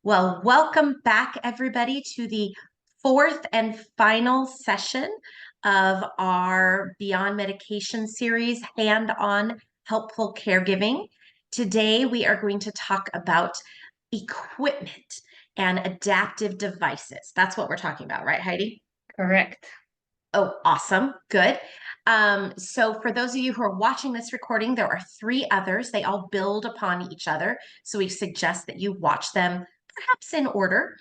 Well, welcome back, everybody, to the fourth and final session of our Beyond Medication series, Hand-on Helpful Caregiving. Today, we are going to talk about equipment and adaptive devices. That's what we're talking about, right, Heidi? Correct. Oh, awesome. Good. So for those of you who are watching this recording, there are three others. They all build upon each other. So we suggest that you watch them perhaps in order.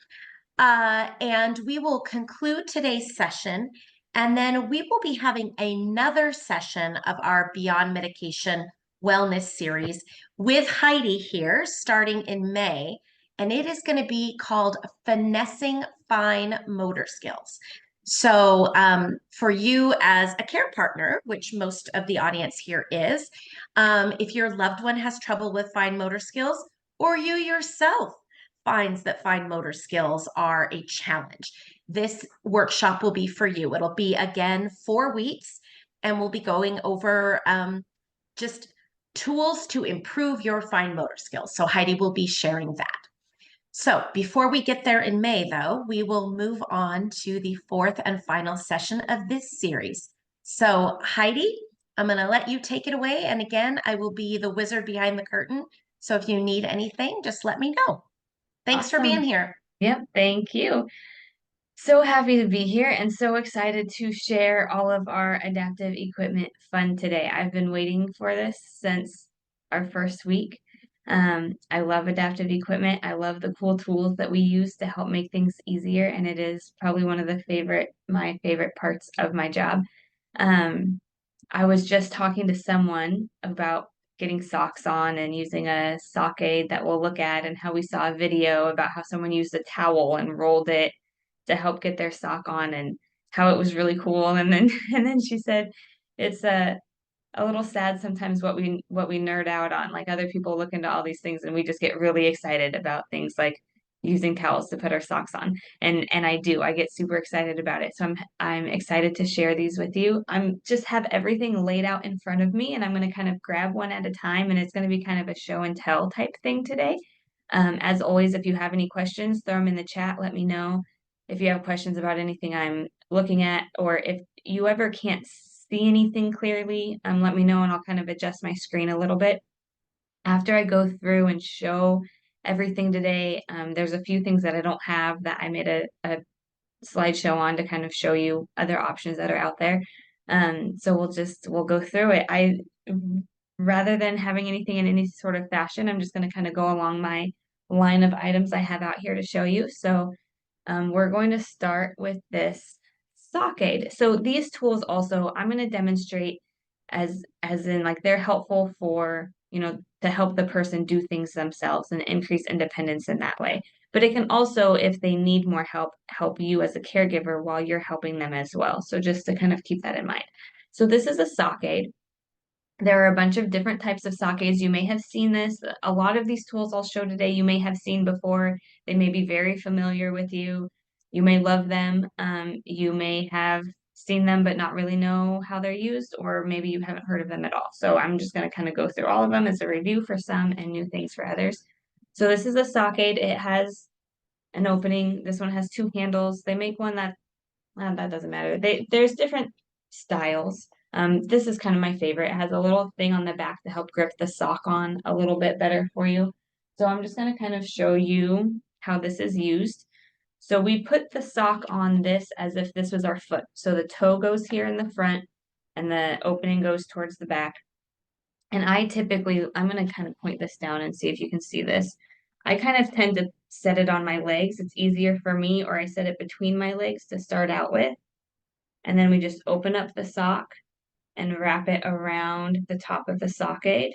And we will conclude today's session. And then we will be having another session of our Beyond Medication Wellness series with Heidi here starting in May. And it is going to be called Finessing Fine Motor Skills. So, for you as a care partner, which most of the audience here is, if your loved one has trouble with fine motor skills, or you yourself finds that fine motor skills are a challenge, this workshop will be for you. It'll be again 4 weeks, and we'll be going over just tools to improve your fine motor skills. So, Heidi will be sharing that. So before we get there in May, though, we will move on to the fourth and final session of this series. So Heidi, I'm going to let you take it away. And again, I will be the wizard behind the curtain. So if you need anything, just let me know. Thanks for being Awesome. here. Yep, thank you. So happy to be here and so excited to share all of our adaptive equipment fun today. I've been waiting for this since our first week. I love adaptive equipment. I love the cool tools that we use to help make things easier, and it is probably one of my favorite parts of my job. Um, I was just talking to someone about getting socks on and using a sock aid that we'll look at, and how we saw a video about how someone used a towel and rolled it to help get their sock on, and how it was really cool. And then and then she said it's a little sad sometimes what we nerd out on. Like, other people look into all these things and we just get really excited about things like using towels to put our socks on. And I get super excited about it. So I'm excited to share these with you. I'm just have everything laid out in front of me, and I'm going to kind of grab one at a time, and it's going to be kind of a show and tell type thing today. As always, if you have any questions, throw them in the chat. Let me know if you have questions about anything I'm looking at, or if you ever can't see anything clearly, let me know and I'll kind of adjust my screen a little bit. After I go through and show everything today, there's a few things that I don't have that I made a slideshow on to kind of show you other options that are out there. So we'll go through it. Rather than having anything in any sort of fashion, I'm just going to kind of go along my line of items I have out here to show you. So we're going to start with this sock aid. So these tools also, I'm going to demonstrate as in, like, they're helpful for, to help the person do things themselves and increase independence in that way. But it can also, if they need more help, help you as a caregiver while you're helping them as well. So just to kind of keep that in mind. So this is a sock aid. There are a bunch of different types of sock aids. You may have seen this. A lot of these tools I'll show today, you may have seen before. They may be very familiar with you. You may love them. You may have seen them but not really know how they're used, or maybe you haven't heard of them at all. So I'm just going to kind of go through all of them as a review for some and new things for others. So this is a sock aid. It has an opening. This one has two handles. They make one that doesn't matter. There's different styles. This is kind of my favorite. It has a little thing on the back to help grip the sock on a little bit better for you. So I'm just going to kind of show you how this is used. So we put the sock on this as if this was our foot. So the toe goes here in the front and the opening goes towards the back. And I'm going to kind of point this down and see if you can see this. I kind of tend to set it on my legs. It's easier for me, or I set it between my legs to start out with. And then we just open up the sock and wrap it around the top of the sock aid.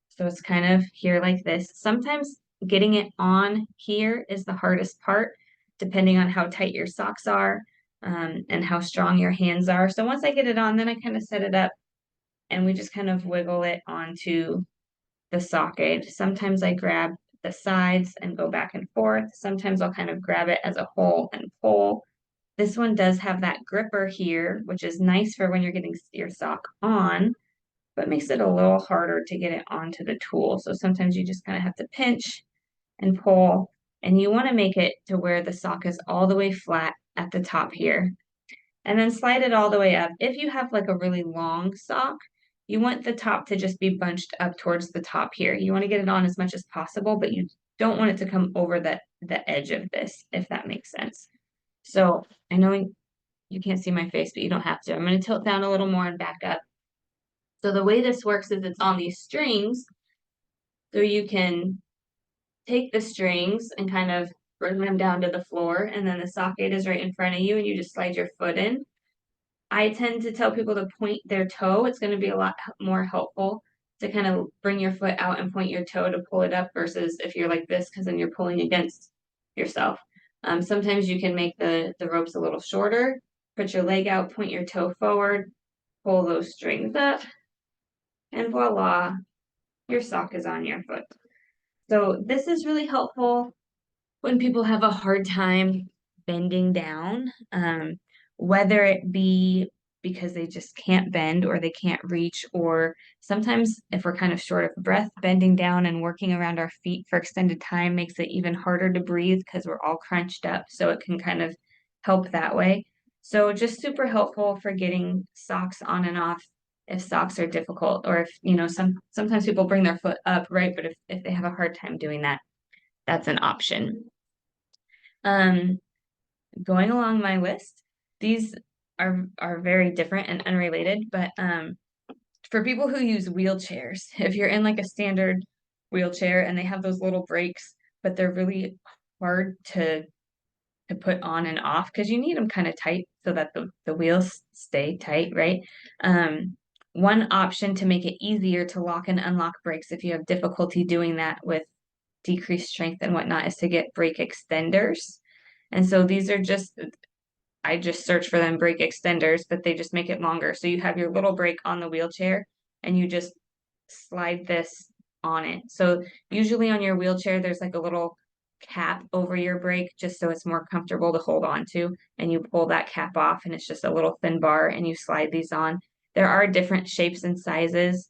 So it's kind of here like this. Sometimes getting it on here is the hardest part, depending on how tight your socks are, and how strong your hands are. So once I get it on, then I kind of set it up and we just kind of wiggle it onto the sock aid. Sometimes I grab the sides and go back and forth. Sometimes I'll kind of grab it as a whole and pull. This one does have that gripper here, which is nice for when you're getting your sock on, but makes it a little harder to get it onto the tool. So sometimes you just kind of have to pinch and pull. And you want to make it to where the sock is all the way flat at the top here. And then slide it all the way up. If you have like a really long sock, you want the top to just be bunched up towards the top here. You want to get it on as much as possible, but you don't want it to come over the edge of this, if that makes sense. So I know you can't see my face, but you don't have to. I'm going to tilt down a little more and back up. So the way this works is it's on these strings. So you can take the strings and kind of bring them down to the floor, and then the socket is right in front of you, and you just slide your foot in. I tend to tell people to point their toe. It's going to be a lot more helpful to kind of bring your foot out and point your toe to pull it up versus if you're like this, because then you're pulling against yourself. Sometimes you can make the ropes a little shorter, put your leg out, point your toe forward, pull those strings up, and voila, your sock is on your foot. So this is really helpful when people have a hard time bending down, whether it be because they just can't bend or they can't reach, or sometimes if we're kind of short of breath, bending down and working around our feet for extended time makes it even harder to breathe because we're all crunched up. So it can kind of help that way. So just super helpful for getting socks on and off if socks are difficult, or if, sometimes people bring their foot up, right? But if they have a hard time doing that, that's an option. Um, Going along my list, these are very different and unrelated, but for people who use wheelchairs, if you're in like a standard wheelchair and they have those little brakes, but they're really hard to put on and off because you need them kind of tight so that the wheels stay tight, right? One option to make it easier to lock and unlock brakes if you have difficulty doing that with decreased strength and whatnot is to get brake extenders. And so these are I just search for them brake extenders, but they just make it longer. So you have your little brake on the wheelchair and you just slide this on it. So usually on your wheelchair, there's like a little cap over your brake just so it's more comfortable to hold on to. And you pull that cap off and it's just a little thin bar and you slide these on. There are different shapes and sizes.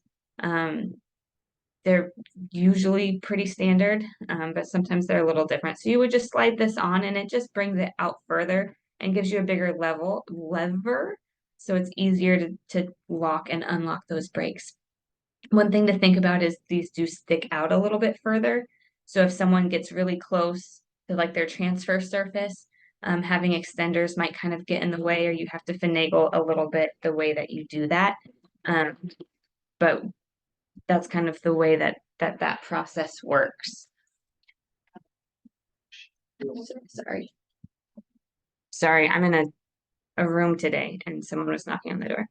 They're usually pretty standard, but sometimes they're a little different. So you would just slide this on and it just brings it out further and gives you a bigger lever. So it's easier to lock and unlock those brakes. One thing to think about is these do stick out a little bit further. So if someone gets really close to like their transfer surface, having extenders might kind of get in the way, or you have to finagle a little bit the way that you do that. But that's kind of the way that process works. Sorry, I'm in a room today and someone was knocking on the door.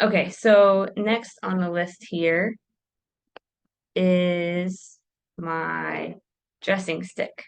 Okay, so next on the list here is my dressing stick.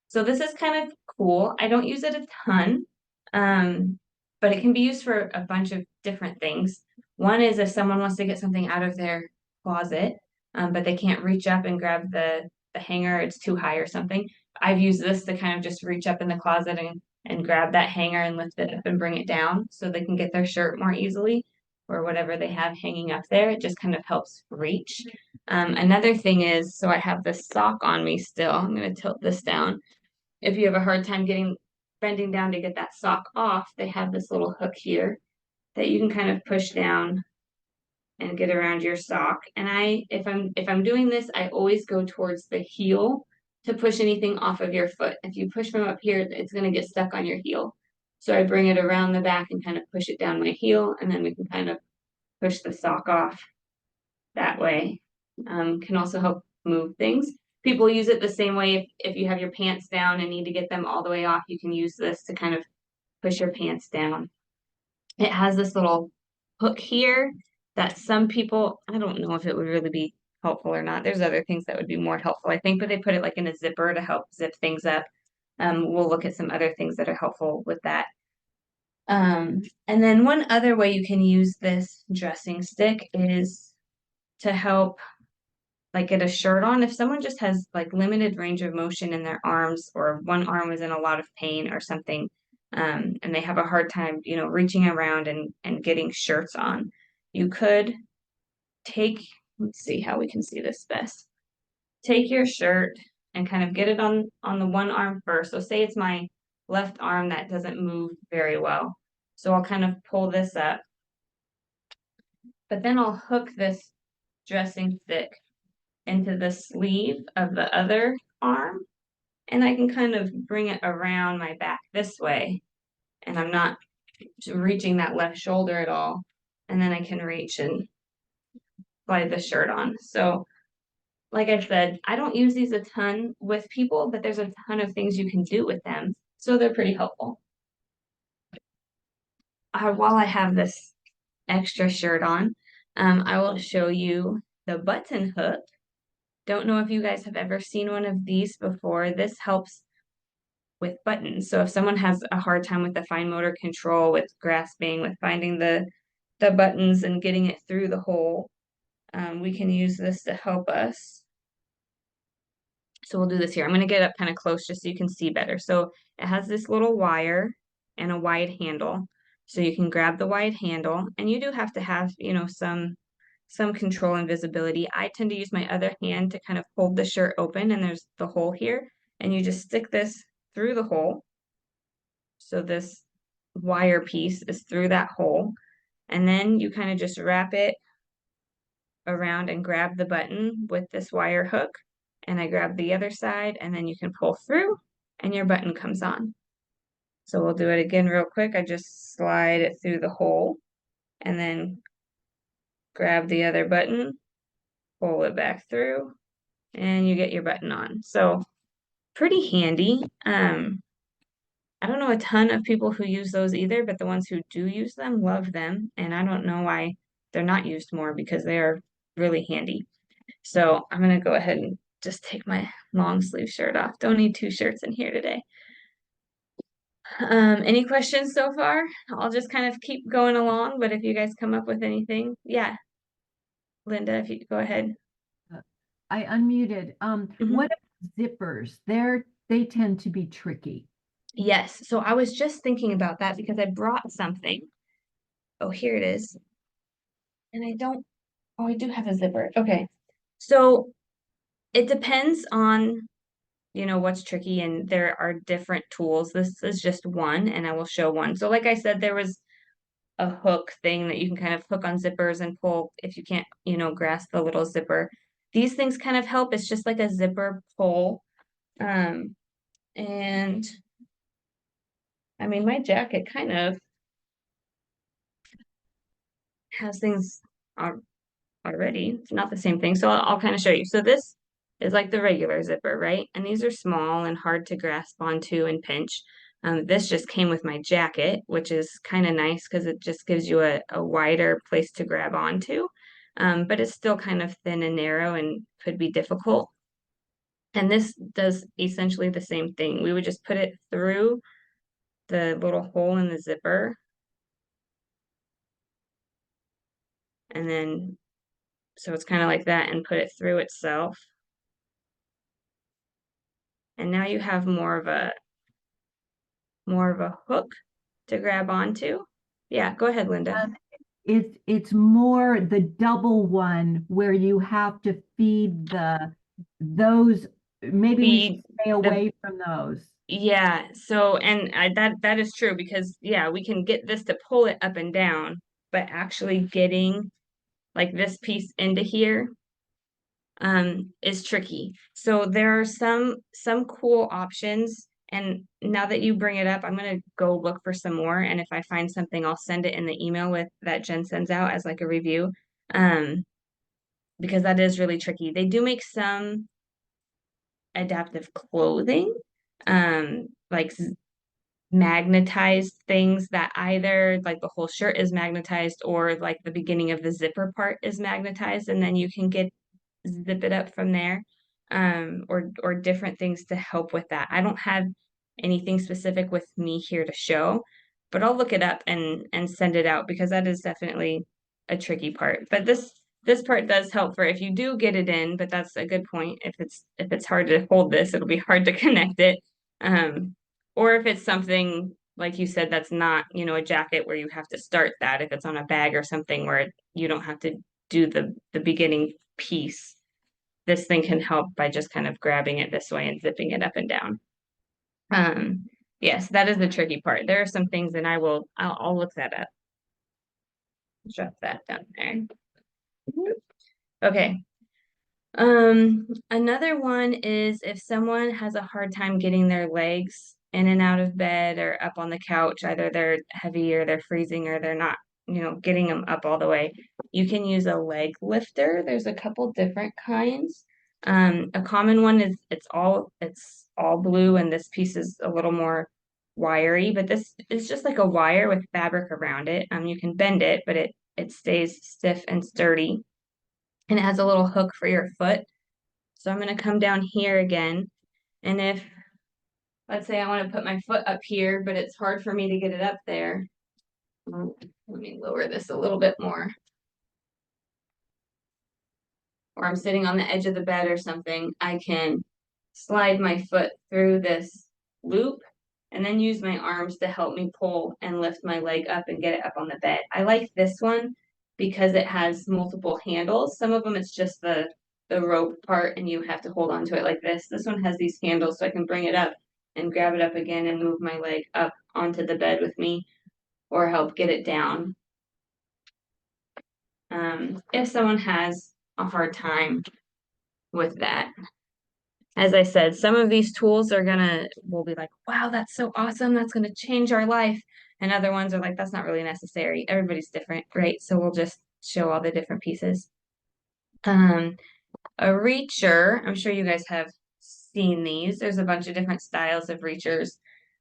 So this is kind of cool. I don't use it a ton, but it can be used for a bunch of different things. One is if someone wants to get something out of their closet, but they can't reach up and grab the hanger, it's too high or something. I've used this to kind of just reach up in the closet and grab that hanger and lift it up and bring it down so they can get their shirt more easily or whatever they have hanging up there. It just kind of helps reach. Another thing is, so I have this sock on me still. I'm going to tilt this down. If you have a hard time bending down to get that sock off, they have this little hook here that you can kind of push down and get around your sock. And if I'm doing this, I always go towards the heel to push anything off of your foot. If you push from up here, it's going to get stuck on your heel. So I bring it around the back and kind of push it down my heel, and then we can kind of push the sock off that way. Can also help move things. People use it the same way if you have your pants down and need to get them all the way off, you can use this to kind of push your pants down. It has this little hook here that some people, I don't know if it would really be helpful or not. There's other things that would be more helpful, I think, but they put it like in a zipper to help zip things up. We'll look at some other things that are helpful with that. And then one other way you can use this dressing stick is to help like get a shirt on. If someone just has like limited range of motion in their arms, or one arm is in a lot of pain or something, and they have a hard time, reaching around and getting shirts on, you could let's see how we can see this best. Take your shirt and kind of get it on the one arm first. So say it's my left arm that doesn't move very well. So I'll kind of pull this up, but then I'll hook this dressing stick into the sleeve of the other arm, and I can kind of bring it around my back this way, and I'm not reaching that left shoulder at all. And then I can reach and slide the shirt on. So like I said, I don't use these a ton with people, but there's a ton of things you can do with them. So they're pretty helpful. While I have this extra shirt on, I will show you the button hook. Don't know if you guys have ever seen one of these before. This helps with buttons. So if someone has a hard time with the fine motor control, with grasping, with finding the buttons and getting it through the hole, we can use this to help us. So we'll do this here. I'm going to get up kind of close just so you can see better. So it has this little wire and a wide handle. So you can grab the wide handle, and you do have to have, some control and visibility. I tend to use my other hand to kind of hold the shirt open, and there's the hole here, and you just stick this through the hole. So this wire piece is through that hole, and then you kind of just wrap it around and grab the button with this wire hook, and I grab the other side, and then you can pull through and your button comes on. So we'll do it again real quick. I just slide it through the hole and then grab the other button, pull it back through, and you get your button on. So pretty handy. I don't know a ton of people who use those either, but the ones who do use them love them, and I don't know why they're not used more because they are really handy. So I'm gonna go ahead and just take my long sleeve shirt off. Don't need two shirts in here today. Any questions so far? I'll just kind of keep going along, but if you guys come up with anything, yeah, Linda, if you go ahead. I unmuted. Mhm. What about zippers? They tend to be tricky. Yes, so I was just thinking about that because I brought something. Oh, here it is. And oh, I do have a zipper. Okay. So it depends on, what's tricky, and there are different tools. This is just one, and I will show one. So like I said, there was a hook thing that you can kind of hook on zippers and pull if you can't, grasp the little zipper. These things kind of help. It's just like a zipper pull. And I mean, my jacket kind of has things already. It's not the same thing. So I'll kind of show you. So this is like the regular zipper, right? And these are small and hard to grasp onto and pinch. This just came with my jacket, which is kind of nice because it just gives you a wider place to grab onto. But it's still kind of thin and narrow and could be difficult. And this does essentially the same thing. We would just put it through the little hole in the zipper, and then so it's kind of like that, and put it through itself. And now you have more of a hook to grab onto. Yeah, go ahead, Linda. It's more the double one where you have to feed those. Maybe we should Feed stay the away from those. Yeah, so and that is true because yeah, we can get this to pull it up and down, but actually getting like this piece into here is tricky. So there are some cool options, and now that you bring it up, I'm gonna go look for some more, and if I find something, I'll send it in the email with that Jen sends out as like a review. Um, because that is really tricky. They do make some adaptive clothing, like magnetized things that either like the whole shirt is magnetized or like the beginning of the zipper part is magnetized, and then you can zip it up from there, or different things to help with that. I don't have anything specific with me here to show, but I'll look it up and send it out because that is definitely a tricky part. But this part does help for if you do get it in, but that's a good point. If it's hard to hold this, it'll be hard to connect it. Or if it's something like you said that's not, a jacket where you have to start that, if it's on a bag or something where you don't have to do the beginning piece. this thing can help by just kind of grabbing it this way and zipping it up and down. Yes, that is the tricky part. There are some things, and I'll look that up. Drop that down there. Okay. Another one is if someone has a hard time getting their legs in and out of bed or up on the couch, either they're heavy or they're freezing or they're not, getting them up all the way, you can use a leg lifter. There's a couple different kinds. A common one is it's all blue, and this piece is a little more wiry, but this is just like a wire with fabric around it. You can bend it, but it stays stiff and sturdy, and it has a little hook for your foot. So I'm going to come down here again, and if, let's say I want to put my foot up here, but it's hard for me to get it up there, let me lower this a little bit more. Or I'm sitting on the edge of the bed or something, I can slide my foot through this loop and then use my arms to help me pull and lift my leg up and get it up on the bed. I like this one because it has multiple handles. Some of them it's just the rope part and you have to hold on to it like this. This one has these handles so I can bring it up and grab it up again and move my leg up onto the bed with me or help get it down. If someone has a hard time with that. As I said, some of these tools we'll be like, wow, that's so awesome. That's going to change our life. And other ones are like, that's not really necessary. Everybody's different, right? So we'll just show all the different pieces. A reacher, I'm sure you guys have seen these. There's a bunch of different styles of reachers.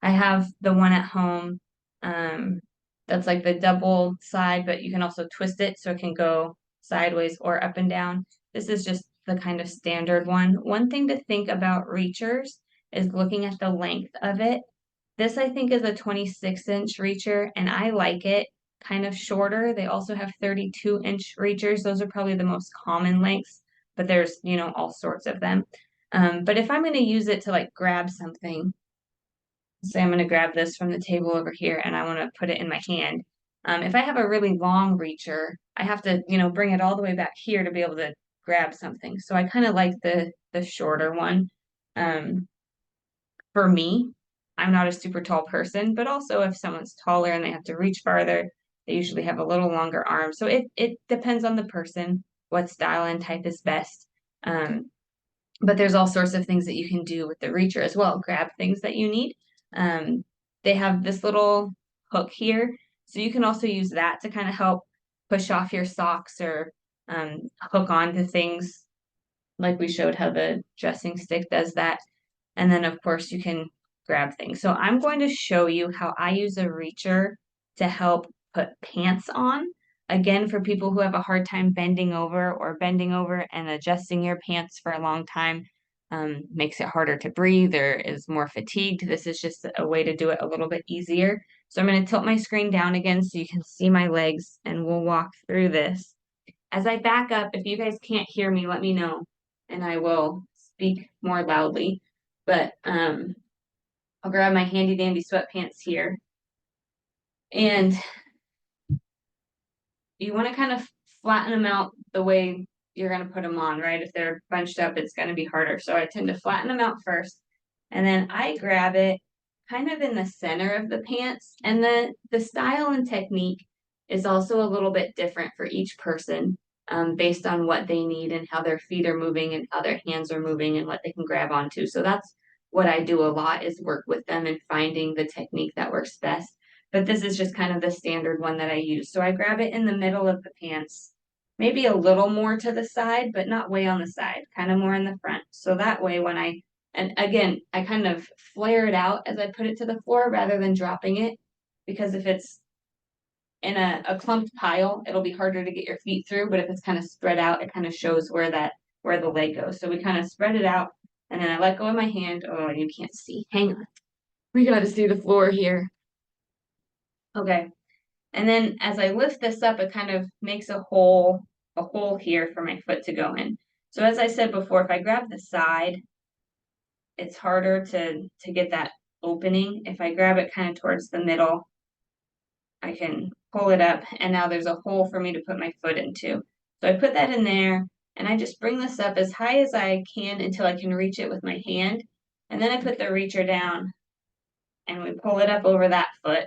I have the one at home that's like the double side, but you can also twist it so it can go sideways or up and down. This is just the kind of standard one. One thing to think about reachers is looking at the length of it. This I think is a 26-inch reacher, and I like it kind of shorter. They also have 32-inch reachers. Those are probably the most common lengths, but there's, all sorts of them. But if I'm going to use it to like grab something, say I'm going to grab this from the table over here and I want to put it in my hand. If I have a really long reacher, I have to, bring it all the way back here to be able to grab something. So I kind of like the shorter one. For me, I'm not a super tall person, but also if someone's taller and they have to reach farther, they usually have a little longer arm. So it depends on the person, what style and type is best. But there's all sorts of things that you can do with the reacher as well. Grab things that you need. They have this little hook here. So you can also use that to kind of help push off your socks or hook onto things like we showed how the dressing stick does that. And then of course you can grab things. So I'm going to show you how I use a reacher to help put pants on. Again, for people who have a hard time bending over and adjusting your pants for a long time, makes it harder to breathe or is more fatigued. This is just a way to do it a little bit easier. So I'm going to tilt my screen down again so you can see my legs and we'll walk through this. As I back up, if you guys can't hear me, let me know and I will speak more loudly. But I'll grab my handy dandy sweatpants here. And you want to kind of flatten them out the way you're going to put them on, right? If they're bunched up, it's going to be harder. So I tend to flatten them out first. And then I grab it kind of in the center of the pants. And the style and technique is also a little bit different for each person based on what they need and how their feet are moving and how their hands are moving and what they can grab onto. So that's what I do a lot is work with them and finding the technique that works best. But this is just kind of the standard one that I use. So I grab it in the middle of the pants, maybe a little more to the side, but not way on the side, kind of more in the front. So that way and again, I kind of flare it out as I put it to the floor rather than dropping it, because if it's in a clumped pile, it'll be harder to get your feet through. But if it's kind of spread out, it kind of shows where the leg goes. So we kind of spread it out and then I let go of my hand. Oh, you can't see. Hang on. We got to see the floor here. Okay. And then as I lift this up, it kind of makes a hole here for my foot to go in. So as I said before, if I grab the side, it's harder to get that opening. If I grab it kind of towards the middle, I can pull it up and now there's a hole for me to put my foot into. So I put that in there And I just bring this up as high as I can until I can reach it with my hand. And then I put the reacher down and we pull it up over that foot.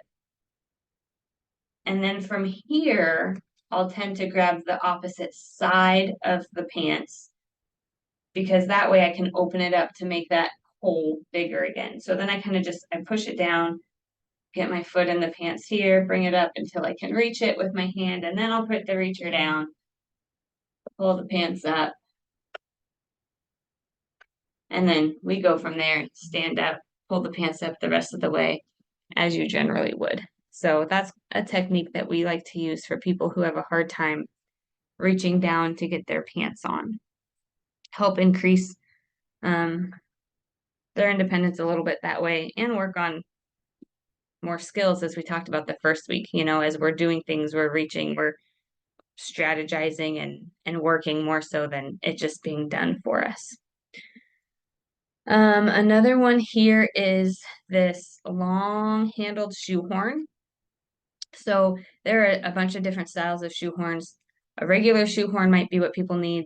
And then from here, I'll tend to grab the opposite side of the pants because that way I can open it up to make that hole bigger again. So then I kind of I push it down, get my foot in the pants here, bring it up until I can reach it with my hand, and then I'll put the reacher down, pull the pants up, and then we go from there, stand up, pull the pants up the rest of the way as you generally would. So that's a technique that we like to use for people who have a hard time reaching down to get their pants on. Help increase their independence a little bit that way and work on more skills as we talked about the first week. As we're doing things, we're reaching, we're strategizing and working more so than it just being done for us. Another one here is this long-handled shoehorn. So there are a bunch of different styles of shoehorns. A regular shoehorn might be what people need.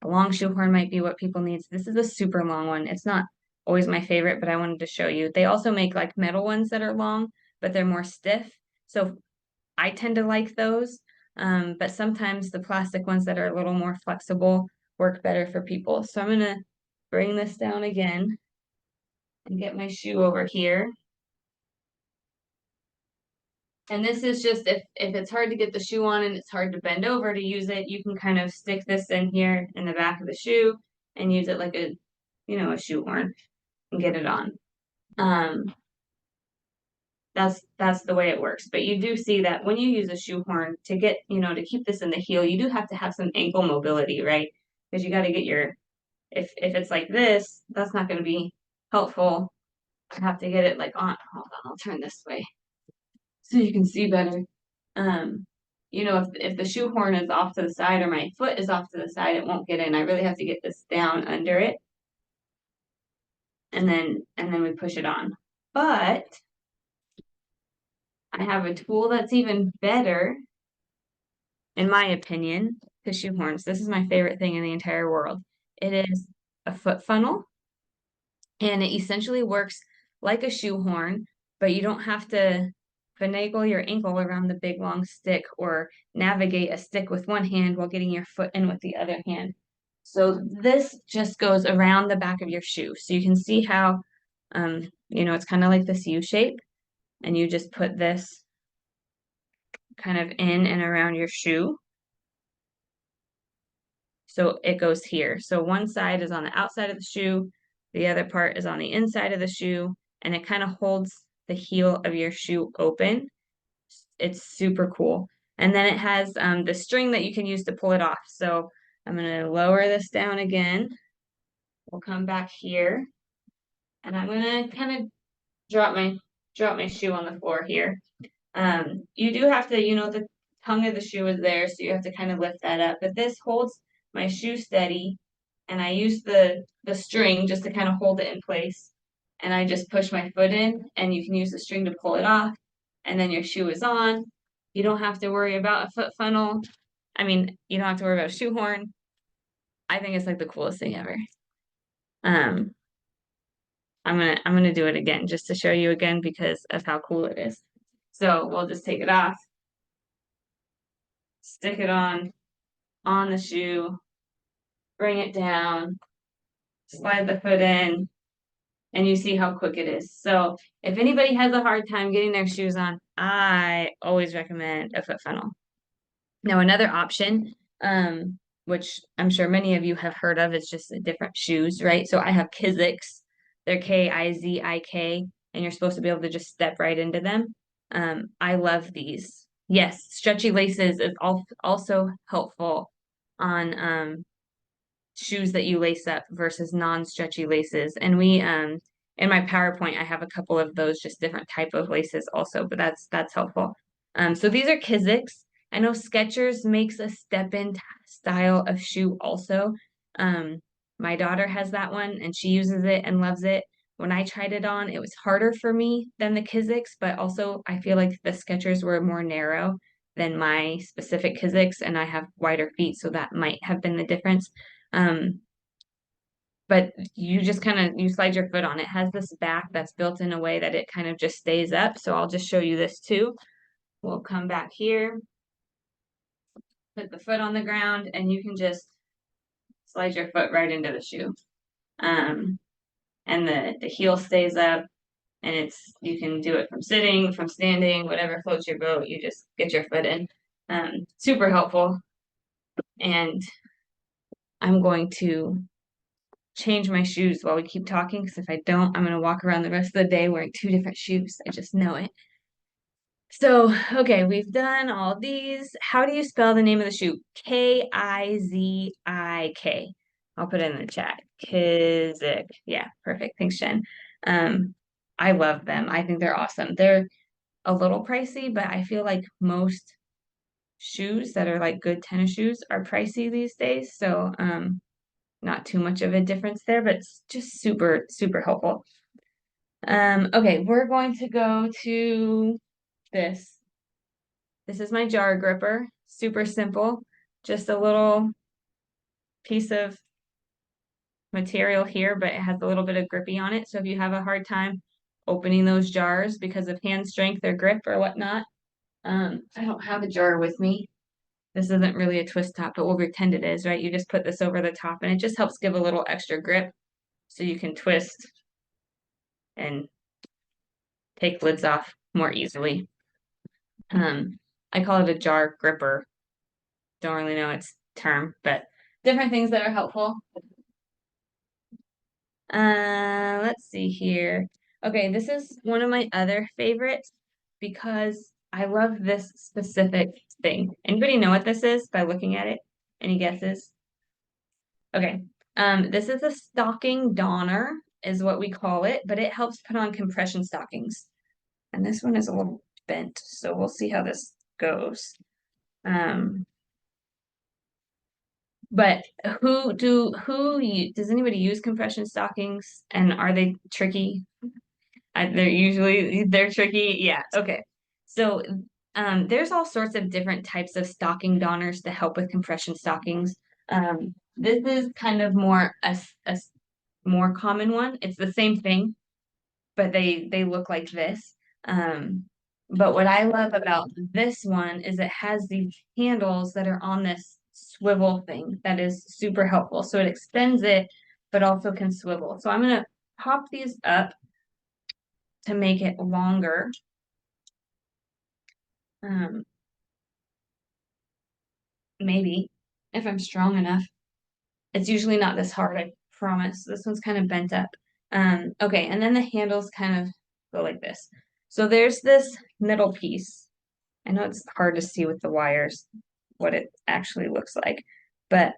A long shoehorn might be what people need. This is a super long one. It's not always my favorite, but I wanted to show you. They also make like metal ones that are long, but they're more stiff. So I tend to like those. But sometimes the plastic ones that are a little more flexible work better for people. So I'm gonna bring this down again and get my shoe over here. And this is just if it's hard to get the shoe on and it's hard to bend over to use it, you can kind of stick this in here in the back of the shoe and use it like a shoehorn and get it on. That's the way it works. But you do see that when you use a shoehorn to get, to keep this in the heel, you do have to have some ankle mobility, right? Because you got to get if it's like this, that's not going to be helpful. I have to get it like on, hold on, I'll turn this way so you can see better. If the shoehorn is off to the side or my foot is off to the side, it won't get in. I really have to get this down under it. And then we push it on. But I have a tool that's even better, in my opinion, to shoehorns. This is my favorite thing in the entire world. It is a foot funnel, and it essentially works like a shoehorn, but you don't have to finagle your ankle around the big long stick or navigate a stick with one hand while getting your foot in with the other hand. So this just goes around the back of your shoe. So you can see how, it's kind of like this U shape, and you just put this kind of in and around your shoe. So it goes here. So one side is on the outside of the shoe, the other part is on the inside of the shoe, and it kind of holds the heel of your shoe open. It's super cool. And then it has the string that you can use to pull it off. So I'm going to lower this down again. We'll come back here, and I'm going to kind of drop my shoe on the floor here. You do have to, the tongue of the shoe is there, so you have to kind of lift that up. But this holds my shoe steady, and I use the string just to kind of hold it in place. And I just push my foot in, and you can use the string to pull it off, and then your shoe is on. You don't have to worry about a foot funnel. I mean, you don't have to worry about a shoehorn. I think it's like the coolest thing ever. I'm gonna do it again just to show you again because of how cool it is. So we'll just take it off, stick it on the shoe, bring it down, slide the foot in, and you see how quick it is. So if anybody has a hard time getting their shoes on, I always recommend a foot funnel. Now another option, which I'm sure many of you have heard of, is just different shoes, right? So I have Kizik. They're Kizik, and you're supposed to be able to just step right into them. I love these. Yes, stretchy laces is also helpful on shoes that you lace up versus non-stretchy laces. And we in my PowerPoint I have a couple of those, just different type of laces also, but that's helpful. So these are Kizik. I know Skechers makes a step-in style of shoe also. My daughter has that one and she uses it and loves it. When I tried it on, it was harder for me than the Kizik, but also I feel like the Skechers were more narrow. than my specific Kizik's, and I have wider feet, so that might have been the difference. But you just you slide your foot on it. It has this back that's built in a way that it kind of just stays up. So I'll just show you this too. We'll come back here, put the foot on the ground, and you can just slide your foot right into the shoe. And the heel stays up, and you can do it from sitting, from standing, whatever floats your boat. You just get your foot in. Super helpful. And I'm going to change my shoes while we keep talking, because if I don't, I'm going to walk around the rest of the day wearing 2 different shoes. I just know it. So, okay, we've done all these. How do you spell the name of the shoe? Kizik. I'll put it in the chat. Kizik. Yeah, perfect. Thanks, Jen. I love them. I think they're awesome. They're a little pricey, but I feel like most shoes that are like good tennis shoes are pricey these days. So, not too much of a difference there, but it's just super, super helpful. Okay, we're going to go to this. This is my jar gripper. Super simple. Just a little piece of material here, but it has a little bit of grippy on it. So if you have a hard time opening those jars because of hand strength or grip or whatnot, I don't have a jar with me. This isn't really a twist top, but we'll pretend it is, right? You just put this over the top, and it just helps give a little extra grip so you can twist and take lids off more easily. I call it a jar gripper. Don't really know its term, but different things that are helpful. Let's see here. Okay, this is one of my other favorites because I love this specific thing. Anybody know what this is by looking at it? Any guesses? Okay, this is a stocking donner is what we call it, but it helps put on compression stockings. And this one is a little bent, so we'll see how this goes. But does anybody use compression stockings, and are they tricky? They're tricky. Yeah. Okay. So there's all sorts of different types of stocking donners to help with compression stockings. This is kind of more a more common one. It's the same thing, but they look like this. But what I love about this one is it has these handles that are on this swivel thing that is super helpful. So it extends it, but also can swivel. So I'm going to pop these up to make it longer. Maybe, if I'm strong enough. It's usually not this hard, I promise. This one's kind of bent up. Okay, and then the handles kind of go like this. So there's this middle piece. I know it's hard to see with the wires what it actually looks like, but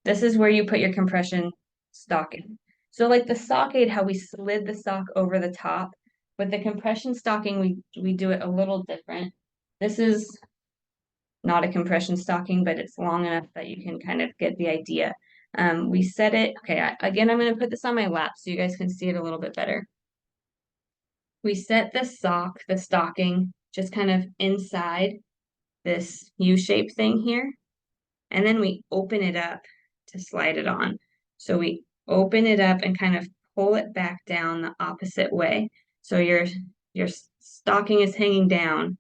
this is where you put your compression stocking. So like the Sockade, how we slid the sock over the top, with the compression stocking, we do it a little different. This is not a compression stocking, but it's long enough that you can kind of get the idea. We set it, okay, again, I'm going to put this on my lap so you guys can see it a little bit better. We set the stocking, just kind of inside this U-shaped thing here, and then we open it up to slide it on. So we open it up and kind of pull it back down the opposite way. So your stocking is hanging down,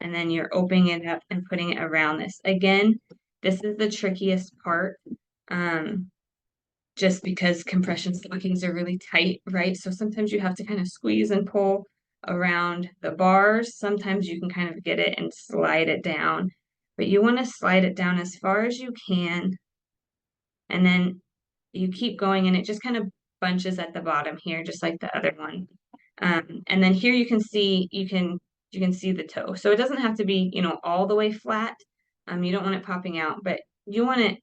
and then you're opening it up and putting it around this. Again, this is the trickiest part, just because compression stockings are really tight, right? So sometimes you have to kind of squeeze and pull around the bars. Sometimes you can kind of get it and slide it down, but you want to slide it down as far as you can, and then you keep going, and it just kind of bunches at the bottom here, just like the other one. And then here you can see the toe. So it doesn't have to be, all the way flat. You don't want it popping out, but you want it,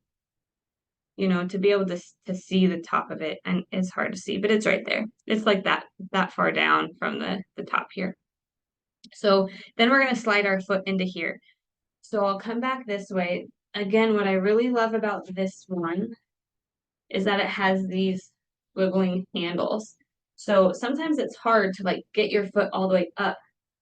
to be able to see the top of it. And it's hard to see, but it's right there. It's like that far down from the top here. So then we're going to slide our foot into here. So I'll come back this way. Again, what I really love about this one is that it has these wiggling handles. So sometimes it's hard to like get your foot all the way up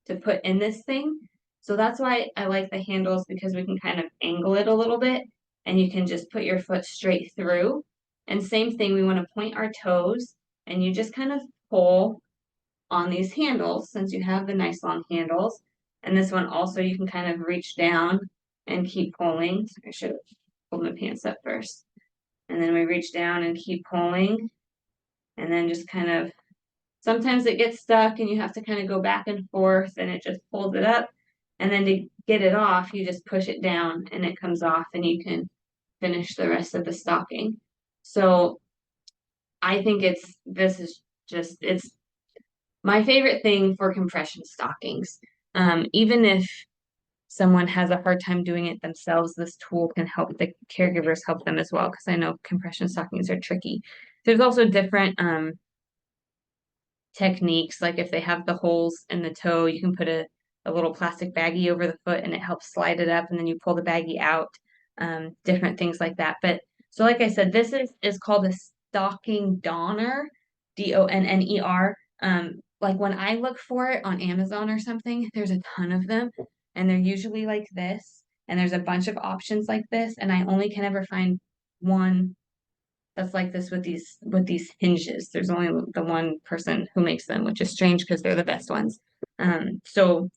to put in this thing. So that's why I like the handles, because we can kind of angle it a little bit and you can just put your foot straight through. And same thing, we want to point our toes and you just kind of pull on these handles since you have the nice long handles. And this one also, you can kind of reach down and keep pulling. I should have pulled my pants up first. And then we reach down and keep pulling. And then just kind of, sometimes it gets stuck and you have to kind of go back and forth and it just pulls it up. And then to get it off, you just push it down and it comes off and you can finish the rest of the stocking. So I think it's my favorite thing for compression stockings. Even if someone has a hard time doing it themselves, this tool can help the caregivers help them as well, because I know compression stockings are tricky. There's also different techniques, like if they have the holes in the toe, you can put a little plastic baggie over the foot and it helps slide it up and then you pull the baggie out, different things like that. But so like I said, this is called a stocking donner, Donner. Like when I look for it on Amazon or something, there's a ton of them and they're usually like this, and there's a bunch of options like this, and I only can ever find one that's like this with these hinges. There's only the one person who makes them, which is strange because they're the best ones. So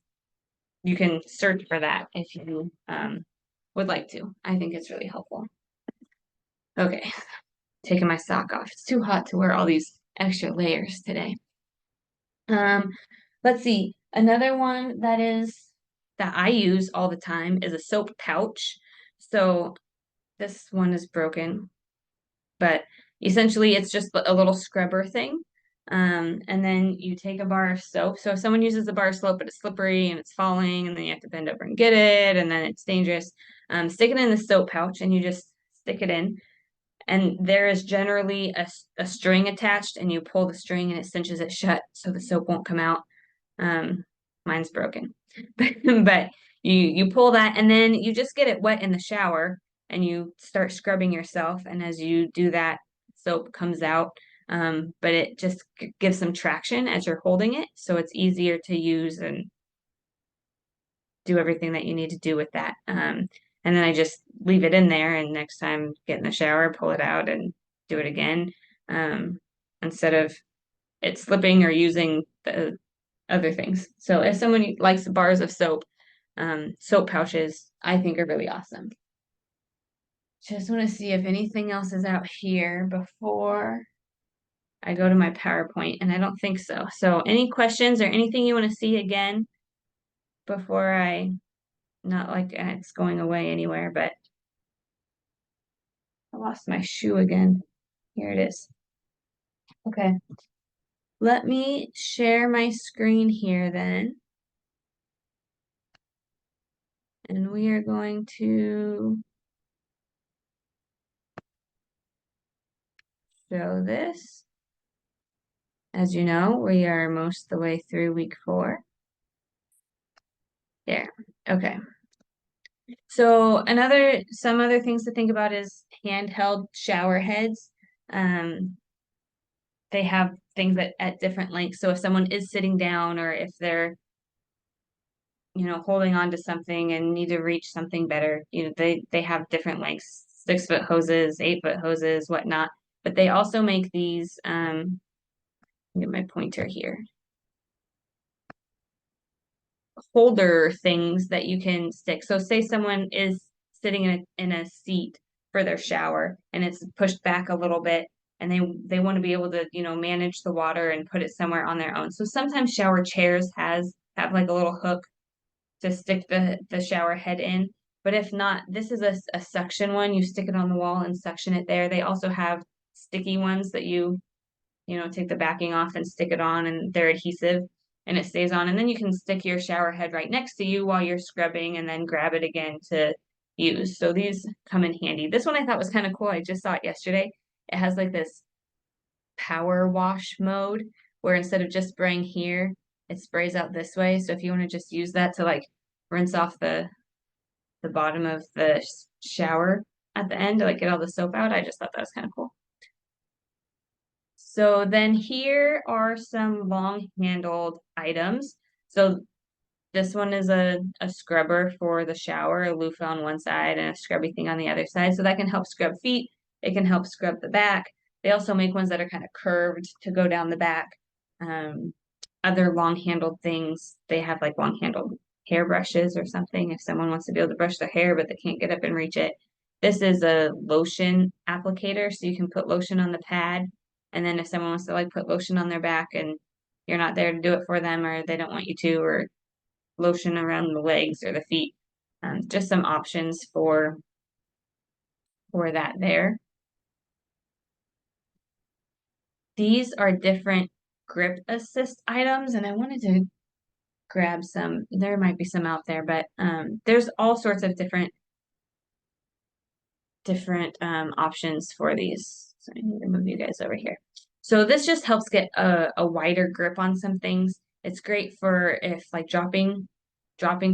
you can search for that if you would like to. I think it's really helpful. Okay, taking my sock off. It's too hot to wear all these extra layers today. Let's see. Another one that I use all the time is a soap pouch. So this one is broken, but essentially it's just a little scrubber thing. And then you take a bar of soap. So if someone uses a bar of soap but it's slippery and it's falling and then you have to bend over and get it and then it's dangerous, stick it in the soap pouch and you just stick it in. And there is generally a string attached and you pull the string and it cinches it shut so the soap won't come out. Mine's broken, but you pull that and then you just get it wet in the shower and you start scrubbing yourself. And as you do that, soap comes out. But it just gives some traction as you're holding it, so it's easier to use and do everything that you need to do with that. And then I just leave it in there, and next time get in the shower, pull it out and do it again, instead of it slipping or using the other things. So if someone likes bars of soap, soap pouches, I think are really awesome. Just want to see if anything else is out here before I go to my PowerPoint, and I don't think so. So any questions or anything you want to see again before not like it's going away anywhere, but I lost my shoe again. Here it is. Okay. Let me share my screen here then. And we are going to show this. As you know, we are most of the way through week 4. There. Okay. So some other things to think about is handheld shower heads. They have things at different lengths. So if someone is sitting down or if they're, holding on to something and need to reach something better, they have different lengths, 6-foot hoses, 8-foot hoses, whatnot. But they also make these, get my pointer here, holder things that you can stick. So say someone is sitting in a seat for their shower and it's pushed back a little bit and they want to be able to, manage the water and put it somewhere on their own. So sometimes shower chairs have like a little hook to stick the shower head in. But if not, this is a suction one. You stick it on the wall and suction it there. They also have sticky ones that you take the backing off and stick it on, and they're adhesive and it stays on. And then you can stick your shower head right next to you while you're scrubbing and then grab it again to use. So these come in handy. This one I thought was kind of cool. I just saw it yesterday. It has like this power wash mode where instead of just spraying here, it sprays out this way. So if you want to just use that to like rinse off the bottom of the shower at the end to like get all the soap out, I just thought that was kind of cool. So then here are some long handled items. So This one is a scrubber for the shower, a loofah on one side and a scrubby thing on the other side. So that can help scrub feet. It can help scrub the back. They also make ones that are kind of curved to go down the back. Other long-handled things, they have like long-handled hairbrushes or something if someone wants to be able to brush their hair, but they can't get up and reach it. This is a lotion applicator, so you can put lotion on the pad. And then if someone wants to like put lotion on their back and you're not there to do it for them, or they don't want you to, or lotion around the legs or the feet. Just some options for that there. These are different grip assist items, and I wanted to grab some. There might be some out there, but there's all sorts of different options for these. So I need to move you guys over here. So this just helps get a wider grip on some things. It's great for if like dropping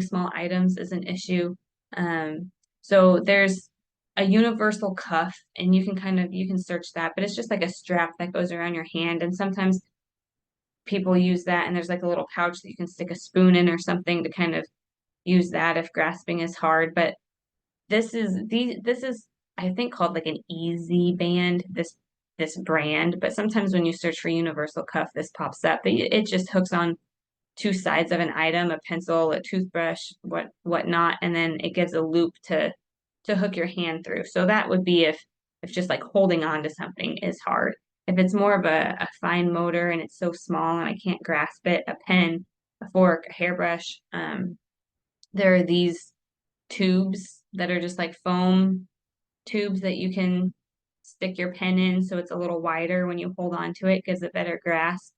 small items is an issue. So there's a universal cuff, and you can search that, but it's just like a strap that goes around your hand, and sometimes people use that, and there's like a little pouch that you can stick a spoon in or something to kind of use that if grasping is hard. But this is I think called like an easy band, this brand, but sometimes when you search for universal cuff, this pops up. But it just hooks on two sides of an item, a pencil, a toothbrush, whatnot, and then it gives a loop to hook your hand through. So that would be if just like holding on to something is hard. If it's more of a fine motor and it's so small and I can't grasp it, a pen, a fork, a hairbrush, there are these tubes that are just like foam tubes that you can stick your pen in, so it's a little wider when you hold on to it, gives it better grasp.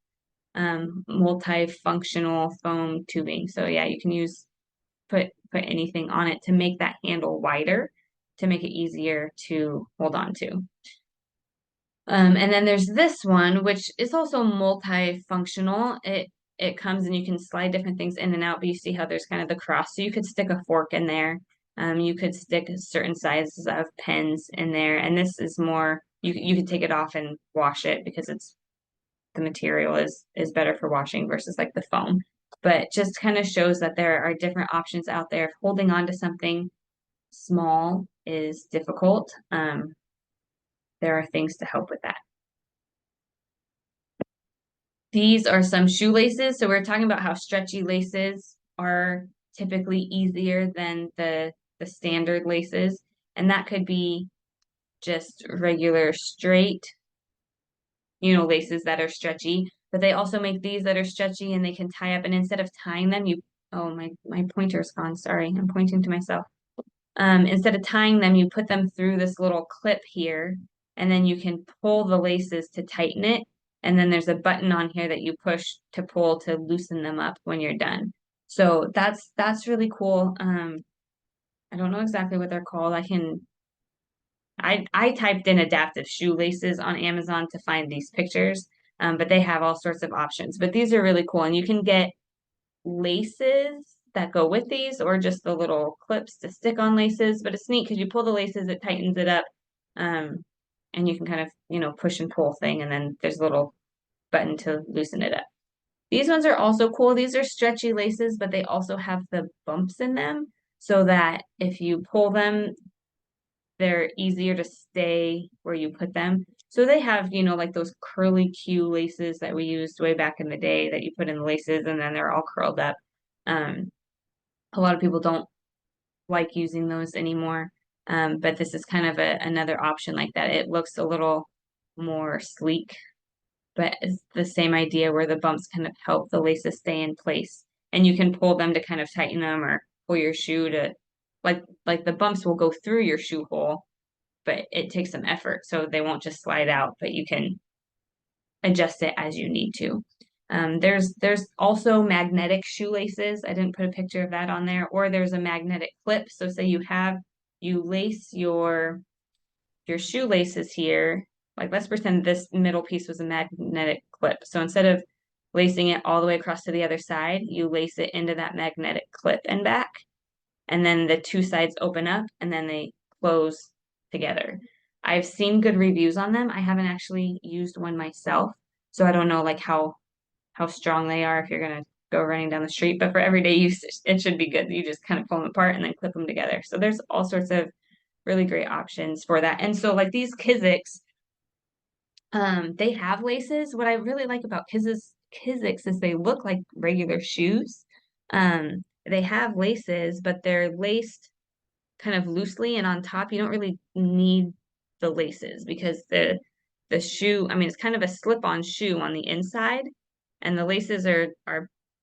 Multifunctional foam tubing. So yeah, you can put anything on it to make that handle wider, to make it easier to hold on to. And then there's this one, which is also multifunctional. It comes and you can slide different things in and out, but you see how there's kind of the cross. So you could stick a fork in there. You could stick certain sizes of pens in there. And this is more, you could take it off and wash it because the material is better for washing versus like the foam. But just kind of shows that there are different options out there. If holding on to something small is difficult, there are things to help with that. These are some shoelaces. So we're talking about how stretchy laces are typically easier than the standard laces. And that could be just regular straight, laces that are stretchy. But they also make these that are stretchy and they can tie up. And instead of tying them, oh, my pointer's gone. Sorry, I'm pointing to myself. Instead of tying them, you put them through this little clip here, and then you can pull the laces to tighten it. And then there's a button on here that you push to pull to loosen them up when you're done. So that's really cool. I don't know exactly what they're called. I typed in adaptive shoelaces on Amazon to find these pictures, but they have all sorts of options. But these are really cool, and you can get laces that go with these, or just the little clips to stick on laces. But it's neat because you pull the laces, it tightens it up, and you can kind of push and pull thing, and then there's a little button to loosen it up. These ones are also cool. These are stretchy laces, but they also have the bumps in them so that if you pull them, they're easier to stay where you put them. So they have, like those curly Q laces that we used way back in the day that you put in the laces and then they're all curled up. A lot of people don't like using those anymore. But this is kind of another option like that. It looks a little more sleek, but it's the same idea where the bumps kind of help the laces stay in place. And you can pull them to kind of tighten them, or pull your shoe to, like the bumps will go through your shoe hole, but it takes some effort. So they won't just slide out, but you can adjust it as you need to. There's also magnetic shoelaces. I didn't put a picture of that on there. Or there's a magnetic clip. So say you lace your shoelaces here. Like let's pretend this middle piece was a magnetic clip. So instead of lacing it all the way across to the other side, you lace it into that magnetic clip and back. And then the two sides open up and then they close together. I've seen good reviews on them. I haven't actually used one myself, so I don't know like how strong they are, if you're gonna go running down the street. But for everyday use, it should be good. You just kind of pull them apart and then clip them together. So there's all sorts of really great options for that. And so like these Kiziks, they have laces. What I really like about Kiziks is they look like regular shoes. They have laces, but they're laced kind of loosely, and on top you don't really need the laces because the shoe, I mean, it's kind of a slip-on shoe on the inside, and the laces are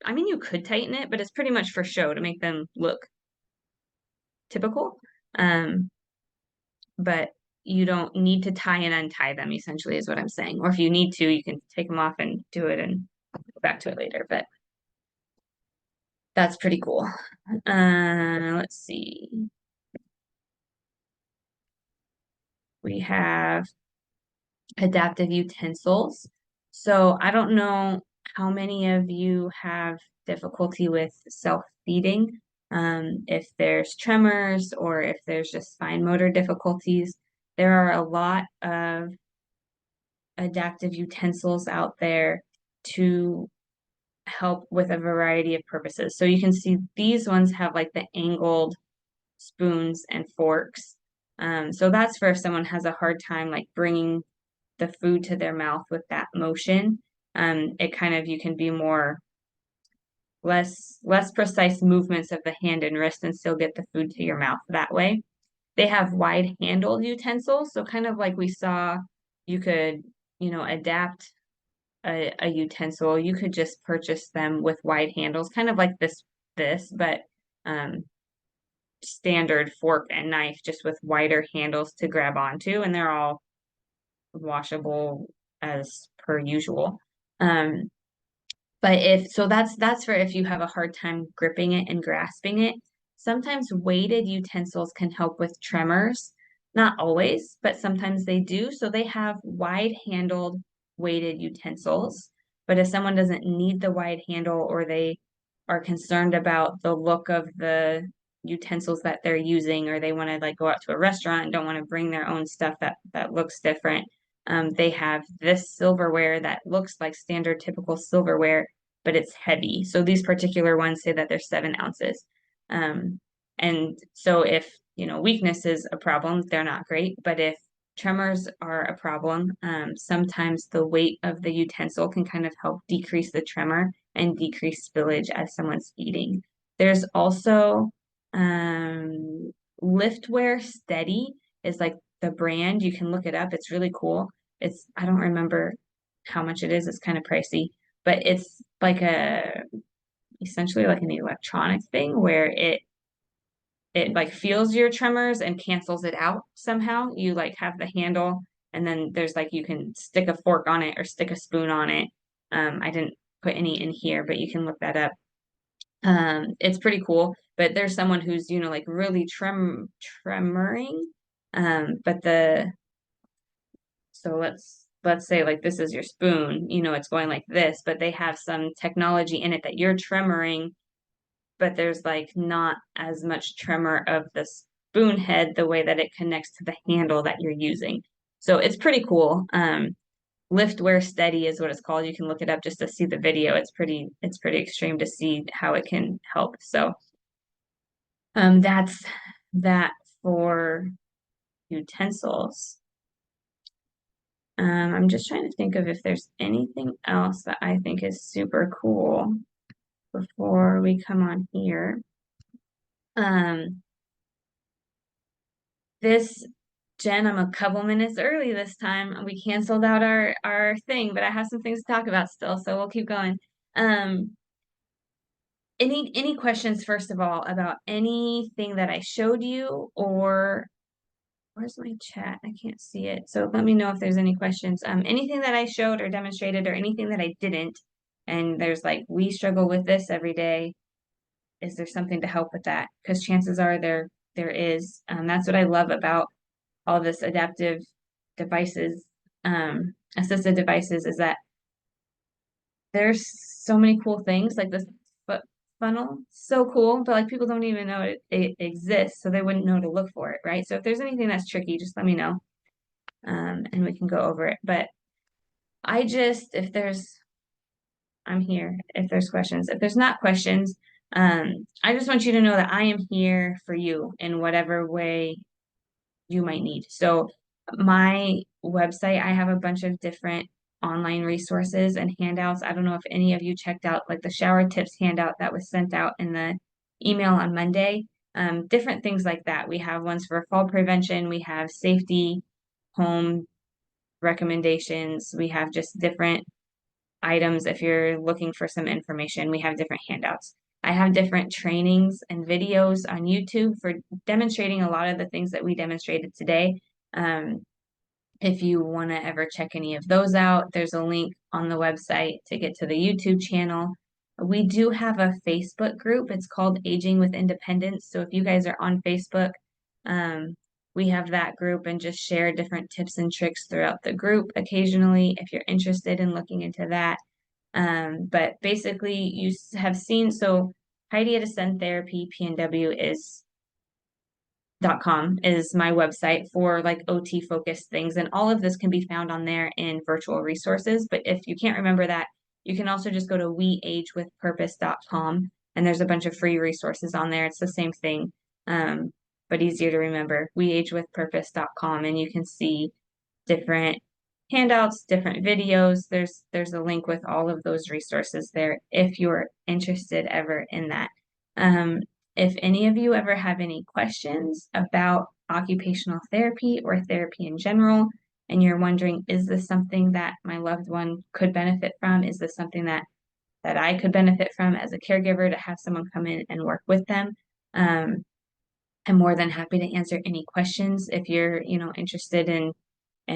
I mean, you could tighten it, but it's pretty much for show to make them look typical. But you don't need to tie and untie them, essentially, is what I'm saying. Or if you need to, you can take them off and do it and go back to it later. But that's pretty cool. Let's see. We have adaptive utensils. So I don't know how many of you have difficulty with self-feeding, if there's tremors or if there's just fine motor difficulties. There are a lot of adaptive utensils out there to help with a variety of purposes. So you can see these ones have like the angled spoons and forks. So that's for if someone has a hard time like bringing the food to their mouth with that motion. It kind of, you can be less precise movements of the hand and wrist and still get the food to your mouth that way. They have wide handled utensils, so kind of like we saw, you could, adapt a utensil. You could just purchase them with wide handles, kind of like but standard fork and knife, just with wider handles to grab onto, and they're all washable as per usual. But that's for if you have a hard time gripping it and grasping it. Sometimes weighted utensils can help with tremors. Not always, but sometimes they do. So they have wide-handled weighted utensils. But if someone doesn't need the wide handle or they are concerned about the look of the utensils that they're using, or they want to like go out to a restaurant and don't want to bring their own stuff that looks different, they have this silverware that looks like standard typical silverware, but it's heavy. So these particular ones say that they're 7 ounces. And so if, weakness is a problem, they're not great. But if tremors are a problem, sometimes the weight of the utensil can kind of help decrease the tremor and decrease spillage as someone's eating. There's also Liftware Steady is like the brand. You can look it up. It's really cool. I don't remember how much it is. It's kind of pricey, but it's like essentially like an electronic thing where it like feels your tremors and cancels it out somehow. You like have the handle, and then there's like, you can stick a fork on it or stick a spoon on it. I didn't put any in here, but you can look that up. It's pretty cool, but there's someone who's, like really tremoring. So let's say like this is your spoon, it's going like this, but they have some technology in it that you're tremoring, but there's like not as much tremor of the spoon head the way that it connects to the handle that you're using. So it's pretty cool. Liftware Steady is what it's called. You can look it up just to see the video. It's pretty extreme to see how it can help. So that's that for utensils. I'm just trying to think of if there's anything else that I think is super cool before we come on here. Jen, I'm a couple minutes early this time. We canceled out our thing, but I have some things to talk about still, so we'll keep going. Any questions, first of all, about anything that I showed you, or where's my chat? I can't see it. So let me know if there's any questions. Anything that I showed or demonstrated or anything that I didn't, and there's like, we struggle with this every day. Is there something to help with that? Because chances are there is. That's what I love about all this adaptive devices, assisted devices, is that there's so many cool things like this foot funnel, so cool, but like people don't even know it exists, so they wouldn't know to look for it, right? So if there's anything that's tricky, just let me know, and we can go over it. But if there's, I'm here if there's questions. If there's not questions, I just want you to know that I am here for you in whatever way you might need. So my website, I have a bunch of different online resources and handouts. I don't know if any of you checked out like the shower tips handout that was sent out in the email on Monday. Different things like that. We have ones for fall prevention. We have safety, home recommendations. We have just different items. If you're looking for some information, we have different handouts. I have different trainings and videos on YouTube for demonstrating a lot of the things that we demonstrated today. If you want to ever check any of those out, there's a link on the website to get to the YouTube channel. We do have a Facebook group. It's called Aging with Independence. So if you guys are on Facebook, we have that group and just share different tips and tricks throughout the group occasionally if you're interested in looking into that. But basically you have seen, so Heidi at Ascend Therapy, PNW is .com is my website for like OT focused things. And all of this can be found on there in virtual resources. But if you can't remember that, you can also just go to weagewithpurpose.com and there's a bunch of free resources on there. It's the same thing, but easier to remember, weagewithpurpose.com, and you can see different handouts, different videos. There's a link with all of those resources there if you're interested ever in that. If any of you ever have any questions about occupational therapy or therapy in general, and you're wondering, is this something that my loved one could benefit from? Is this something that I could benefit from as a caregiver to have someone come in and work with them? I'm more than happy to answer any questions. If you're, interested in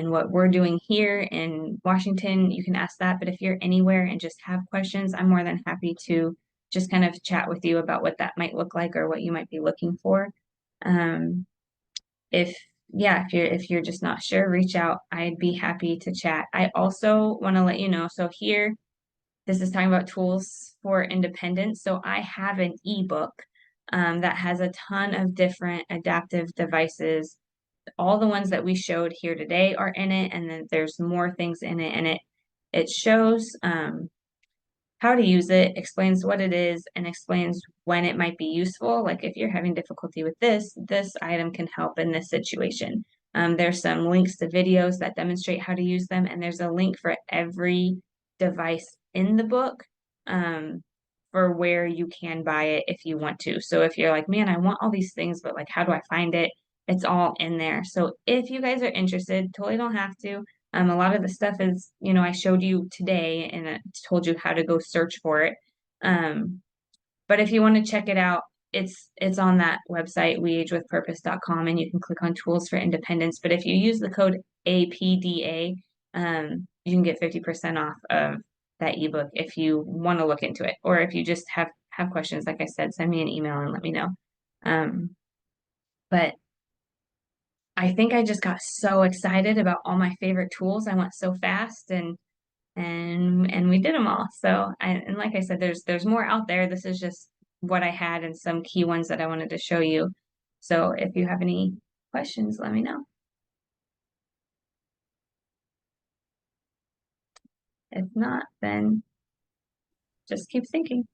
what we're doing here in Washington, you can ask that. But if you're anywhere and just have questions, I'm more than happy to just kind of chat with you about what that might look like or what you might be looking for. If you're just not sure, reach out. I'd be happy to chat. I also want to let you know, so here, this is talking about tools for independence. So I have an ebook that has a ton of different adaptive devices. All the ones that we showed here today are in it, and then there's more things in it, and it shows how to use it, explains what it is, and explains when it might be useful. Like if you're having difficulty with this item can help in this situation. There's some links to videos that demonstrate how to use them, and there's a link for every device in the book for where you can buy it if you want to. So if you're like, man, I want all these things, but like, how do I find it? It's all in there. So if you guys are interested, totally don't have to. A lot of the stuff is, I showed you today and I told you how to go search for it. But if you want to check it out, it's on that website, weagewithpurpose.com, and you can click on tools for independence. But if you use the code APDA, you can get 50% off of that ebook if you want to look into it. Or if you just have questions, like I said, send me an email and let me know. But I think I just got so excited about all my favorite tools. I went so fast and we did them all. So and like I said, there's more out there. This is just what I had and some key ones that I wanted to show you. So if you have any questions, let me know. If not, then just keep thinking.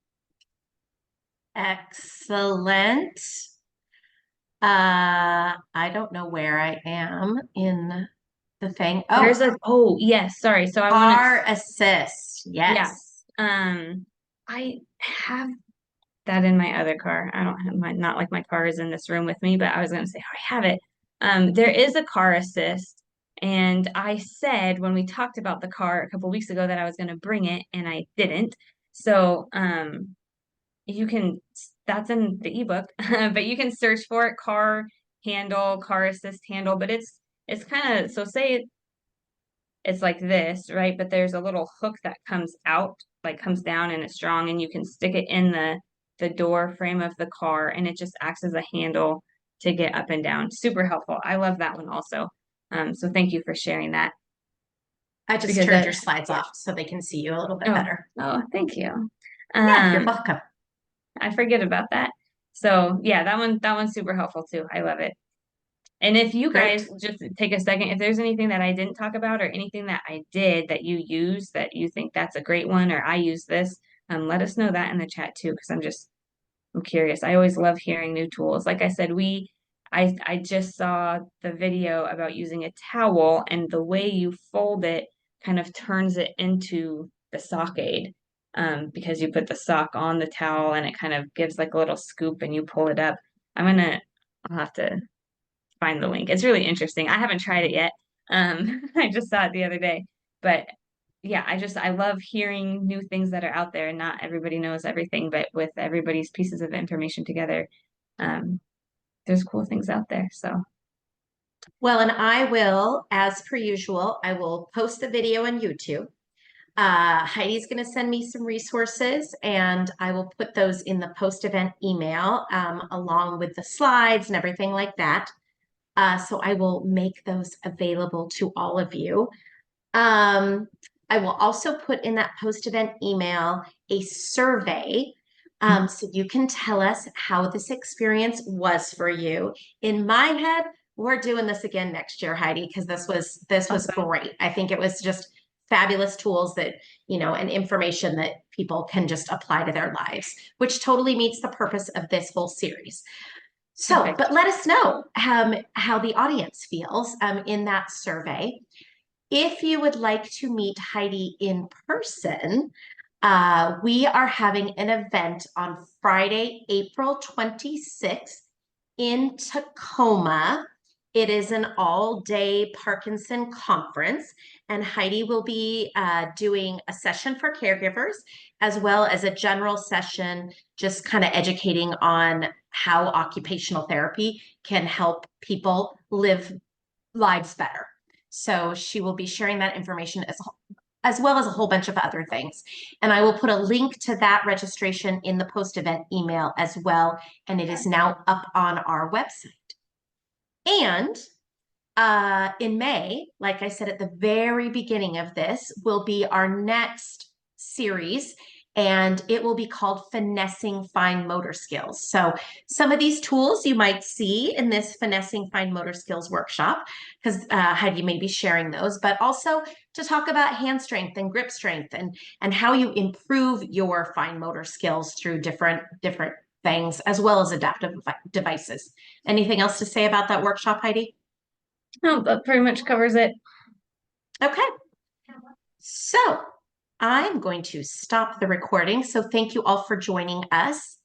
Excellent. I don't know where I am in the thing. Oh, yes, sorry. So I want car assist. Yes. Yeah. I have that in my other car. I don't have not like my car is in this room with me, but I was going to say, I have it. There is a car assist. And I said when we talked about the car a couple weeks ago that I was going to bring it and I didn't. So, you can, that's in the ebook, but you can search for it, car assist handle, but it's kind of, so say it's like this, right? But there's a little hook that comes out, like comes down and it's strong, and you can stick it in the door frame of the car, and it just acts as a handle to get up and down. Super helpful. I love that one also. So thank you for sharing that. I just turned your slides off so they can see you a little bit better. Oh, thank you. Yeah, you're welcome. I forget about that. So yeah, that one's super helpful too. I love it. And if you Great. guys just take a second, if there's anything that I didn't talk about or anything that I did that you use that you think that's a great one or I use this, let us know that in the chat too, because I'm curious. I always love hearing new tools. Like I said, I just saw the video about using a towel and the way you fold it kind of turns it into the sock aid. Because you put the sock on the towel and it kind of gives like a little scoop and you pull it up. I'll have to find the link. It's really interesting. I haven't tried it yet. I just saw it the other day. But yeah, I love hearing new things that are out there and not everybody knows everything, but with everybody's pieces of information together, um, there's cool things out there. So Well, and I will, as per usual, I will post the video on YouTube. Heidi's going to send me some resources and I will put those in the post-event email along with the slides and everything like that. So I will make those available to all of you. I will also put in that post-event email a survey so you can tell us how this experience was for you. In my head, we're doing this again next year, Heidi, because this was awesome. great. I think it was just fabulous tools that, and information that people can just apply to their lives, which totally meets the purpose of this whole series. So, Perfect. but let us know how the audience feels in that survey. If you would like to meet Heidi in person, we are having an event on Friday, April 26th in Tacoma. It is an all-day Parkinson conference, and Heidi will be doing a session for caregivers as well as a general session, just kind of educating on how occupational therapy can help people live lives better. So she will be sharing that information as well as a whole bunch of other things. And I will put a link to that registration in the post-event email as well. And it is now up on our website. And in May, like I said at the very beginning of this, will be our next series, and it will be called Finessing Fine Motor Skills. So some of these tools you might see in this Finessing Fine Motor Skills workshop, because Heidi may be sharing those, but also to talk about hand strength and grip strength and how you improve your fine motor skills through different things, as well as adaptive devices. Anything else to say about that workshop, Heidi? No, that pretty much covers it. Okay. So I'm going to stop the recording. So thank you all for joining us.